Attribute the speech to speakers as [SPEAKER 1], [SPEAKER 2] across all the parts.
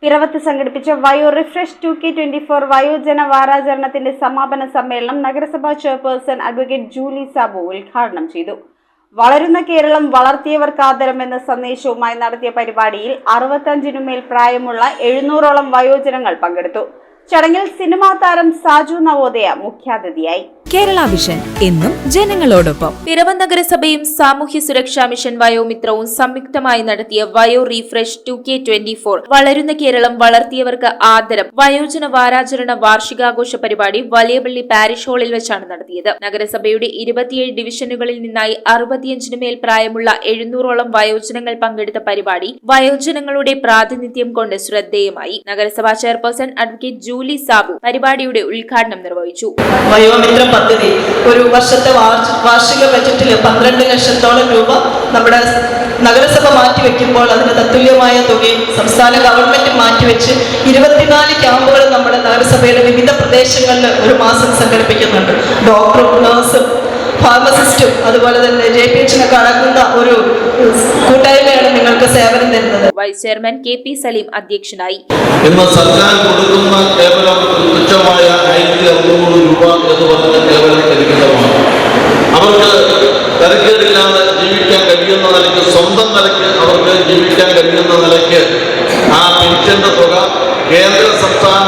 [SPEAKER 1] പിറവത്ത് സംഘടിപ്പിച്ച വയോ refresh 2K24 വയോജന വാരാചരണത്തിന്റെ സമാപന സമ്മേളനം നഗരസഭാ ചെയർപേഴ്സൺ അഡ്വക്കേറ്റ് ജൂലി സാബു ഉദ്ഘാടനം ചെയ്തു. വളരുന്ന കേരളം വളർത്തിയവർക്ക് ആദരം എന്ന സന്ദേശവുമായി നടത്തിയ പരിപാടിയിൽ 65-നുമേൽ പ്രായമുള്ള 700ഓളം വയോജനങ്ങൾ പങ്കെടുത്തു. ചടങ്ങിൽ സിനിമാ താരം സാജു നവോദയ മുഖ്യാതിഥിയായി.
[SPEAKER 2] കേരള വിഷൻ എന്നും ജനങ്ങളോടൊപ്പം.
[SPEAKER 3] പിറവം നഗരസഭയും സാമൂഹ്യ സുരക്ഷാ മിഷൻ വയോമിത്രവും സംയുക്തമായി നടത്തിയ വയോ റീഫ്രഷ് 2K24 വളരുന്ന കേരളം വളർത്തിയവർക്ക് ആദരം വയോജന വാരാചരണ വാർഷികാഘോഷ പരിപാടി വലിയപള്ളി പാരിഷ് ഹാളിൽ വെച്ചാണ് നടത്തിയത്. നഗരസഭയുടെ 27 ഡിവിഷനുകളിൽ നിന്നായി 65-നുമേൽ പ്രായമുള്ള 700ഓളം വയോജനങ്ങൾ പങ്കെടുത്ത പരിപാടി വയോജനങ്ങളുടെ പ്രാതിനിധ്യം കൊണ്ട് ശ്രദ്ധേയമായി. നഗരസഭാ ചെയർപേഴ്സൺ അഡ്വക്കേറ്റ് ജൂലി സാബു പരിപാടിയുടെ ഉദ്ഘാടനം നിർവഹിച്ചു.
[SPEAKER 4] പദ്ധതി ഒരു വർഷത്തെ വാർഷിക ബജറ്റിൽ 12 ലക്ഷത്തോളം രൂപ നമ്മുടെ നഗരസഭ മാറ്റിവെക്കുമ്പോൾ അതിന് തത്തുല്യമായ തുകയും സംസ്ഥാന ഗവൺമെന്റ് മാറ്റിവെച്ച് 24 ക്യാമ്പുകൾ നമ്മുടെ നഗരസഭയുടെ വിവിധ പ്രദേശങ്ങളിൽ ഒരു മാസം സംഘടിപ്പിക്കുന്നുണ്ട്. ഡോക്ടറും നഴ്സും ഫാർമസിസ്റ്റും അതുപോലെ തന്നെ JPH-നൊക്കെ അടങ്ങുന്ന ഒരു കൂട്ടായ്മയാണ് നിങ്ങൾക്ക് സേവനം തരുന്നത്.
[SPEAKER 3] വൈസ് ചെയർമാൻ KP സലീം അധ്യക്ഷനായി.
[SPEAKER 5] സർക്കാർ കൊടുക്കുന്ന കേവലം തുച്ഛമായ 1600 രൂപ എന്ന് പറഞ്ഞ കേവലം ലഭിക്കുന്നതാണ്. അവർക്ക് തരക്കേടില്ലാതെ ജീവിക്കാൻ കഴിയുന്ന നിലയ്ക്ക്, സ്വന്തം നിലയ്ക്ക് അവർക്ക് ജീവിക്കാൻ കഴിയുന്ന നിലയ്ക്ക് ആ പെൻഷന്റെ തുക കേന്ദ്ര സംസ്ഥാന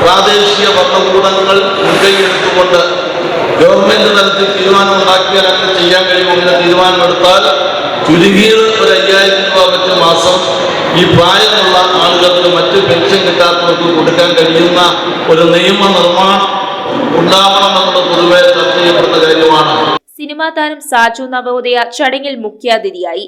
[SPEAKER 5] പ്രാദേശിക ഭരണകൂടങ്ങൾ മുൻകൈയെടുത്തുകൊണ്ട് ഗവൺമെന്റ് തലത്തിൽ തീരുമാനമുണ്ടാക്കിയാൽ അങ്ങനെ ചെയ്യാൻ കഴിയുമെന്ന് തീരുമാനമെടുത്താൽ ചുരുങ്ങിയത് ഒരു 5000 രൂപ വെച്ച് മാസം ഈ പ്രായമുള്ള ആളുകൾക്ക് മറ്റ് പെൻഷൻ കിട്ടാത്തവർക്ക് കൊടുക്കാൻ കഴിയുന്ന ഒരു നിയമ നിർമ്മാണം ഉണ്ടാവണമെന്നത് പൊതുവെ ചർച്ച ചെയ്യപ്പെടുന്ന കാര്യമാണ്.
[SPEAKER 3] സിനിമാ താരം സാജു നവോദയ ചടങ്ങിൽ മുഖ്യാതിഥിയായി.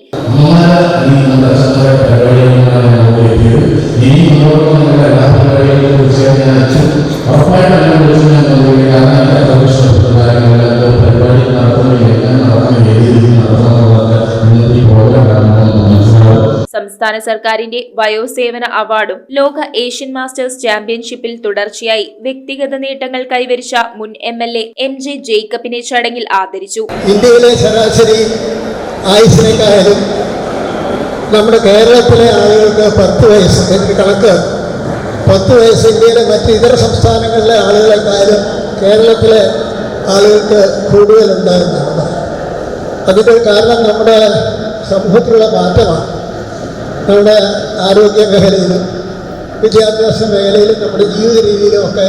[SPEAKER 3] സംസ്ഥാന സർക്കാരിന്റെ വയോസേവന അവാർഡും ലോക ഏഷ്യൻ മാസ്റ്റേഴ്സ് ചാമ്പ്യൻഷിപ്പിൽ തുടർച്ചയായി വ്യക്തിഗത നേട്ടങ്ങൾ കൈവരിച്ച മുൻ MLA MJ ജേക്കബിനെ ചടങ്ങിൽ ആദരിച്ചു.
[SPEAKER 6] ഇന്ത്യയിലെ ശരാശരി ആയുസിനേക്കാളും നമ്മുടെ കേരളത്തിലെ ആളുകൾക്ക് 10 വയസ്സ് കണക്ക് 10 വയസ്സ് ഇന്ത്യയിലെ മറ്റ് ഇതര സംസ്ഥാനങ്ങളിലെ ആളുകളെക്കാളും കേരളത്തിലെ ആളുകൾക്ക് കൂടുതലുണ്ടാകുന്നതാണ്. അതിൻ്റെ കാരണം നമ്മുടെ സമൂഹത്തിലുള്ള മാറ്റമാണ്. നമ്മുടെ ആരോഗ്യ മേഖലയിലും വിദ്യാഭ്യാസ മേഖലയിലും നമ്മുടെ ജീവിത രീതിയിലുമൊക്കെ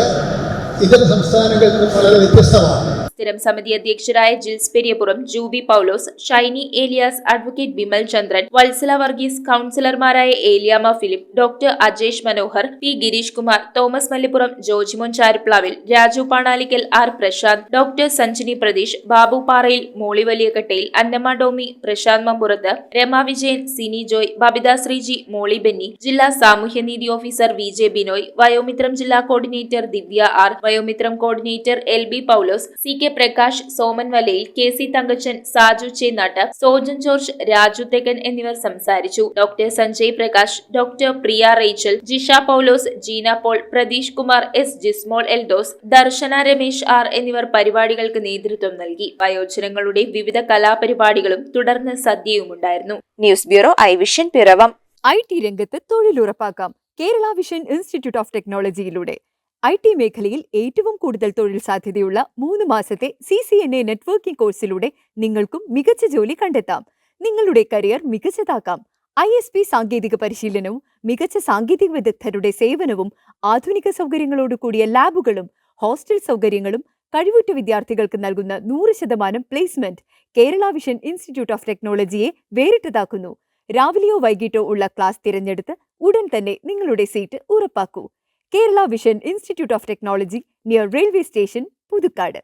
[SPEAKER 6] ഇതര സംസ്ഥാനങ്ങളിൽ നിന്നും വളരെ വ്യത്യസ്തമാണ്.
[SPEAKER 3] സ്ഥിരം സമിതി അധ്യക്ഷരായ ജിൽസ് പെരിയപുറം, ജൂബി പൗലോസ്, ഷൈനി ഏലിയാസ്, അഡ്വക്കേറ്റ് ബിമൽ ചന്ദ്രൻ, വത്സല വർഗീസ്, കൌൺസിലർമാരായ Eliyamma Philip, doctor Ajesh Manohar, P Girish Kumar, Thomas Mallippuram, Jojimon Charuplavil, Raju Panalickal, R Prashanth, doctor Sanjini Pratheesh, Babu Parayil, Molly വലിയകട്ടയിൽ, Annamma ഡോമി, Prashant Mampurath, Rama Vijayan, Sini Joy, Babita Sreeji, മോളി ബെന്നി, ജില്ലാ സാമൂഹ്യനീതി ഓഫീസർ VJ ബിനോയ്, വയോമിത്രം ജില്ലാ coordinator Divya R, Vayomithram coordinator LB Paulose, CK Prakash, Soman Valayil, KC Thankachan, Saju Chennattu, Sojan George, Raju Thekkan എന്നിവർ സംസാരിച്ചു. Doctor Sanjay Prakash, doctor Priya Rachel, Jisha Paulose, Jeena Paul, Pratheesh Kumar S, Jismol Eldhose, Darshana Ramesh R എന്നിവർ പരിപാടികൾക്ക് നേതൃത്വം നൽകി. വയോജനങ്ങളുടെ വിവിധ കലാപരിപാടികളും തുടർന്ന് സദ്യയുമുണ്ടായിരുന്നു.
[SPEAKER 2] News bureau iVision Piravom.
[SPEAKER 7] IT രംഗത്ത് തൊഴിലുറപ്പാക്കാം കേരള വിഷൻ ഇൻസ്റ്റിറ്റ്യൂട്ട് ഓഫ് ടെക്നോളജിയിലൂടെ. IT മേഖലയിൽ ഏറ്റവും കൂടുതൽ തൊഴിൽ സാധ്യതയുള്ള 3 മാസത്തെ CCNA നെറ്റ്വർക്കിംഗ് കോഴ്സിലൂടെ നിങ്ങൾക്കും മികച്ച ജോലി കണ്ടെത്താം. നിങ്ങളുടെ കരിയർ മികച്ചതാക്കാം. ISP സാങ്കേതിക പരിശീലനവും മികച്ച സാങ്കേതിക വിദഗ്ധരുടെ സേവനവും ആധുനിക സൗകര്യങ്ങളോട് കൂടിയ ലാബുകളും ഹോസ്റ്റൽ സൗകര്യങ്ങളും കഴിവുറ്റ വിദ്യാർത്ഥികൾക്ക് നൽകുന്ന 100% placement Kerala Vision Institute of ടെക്നോളജിയെ വേറിട്ടതാക്കുന്നു. രാവിലെയോ വൈകിട്ടോ ഉള്ള ക്ലാസ് തിരഞ്ഞെടുത്ത് ഉടൻ തന്നെ നിങ്ങളുടെ സീറ്റ് ഉറപ്പാക്കൂ. Kerala Vision Institute of Technology, near railway station, Puthukkad.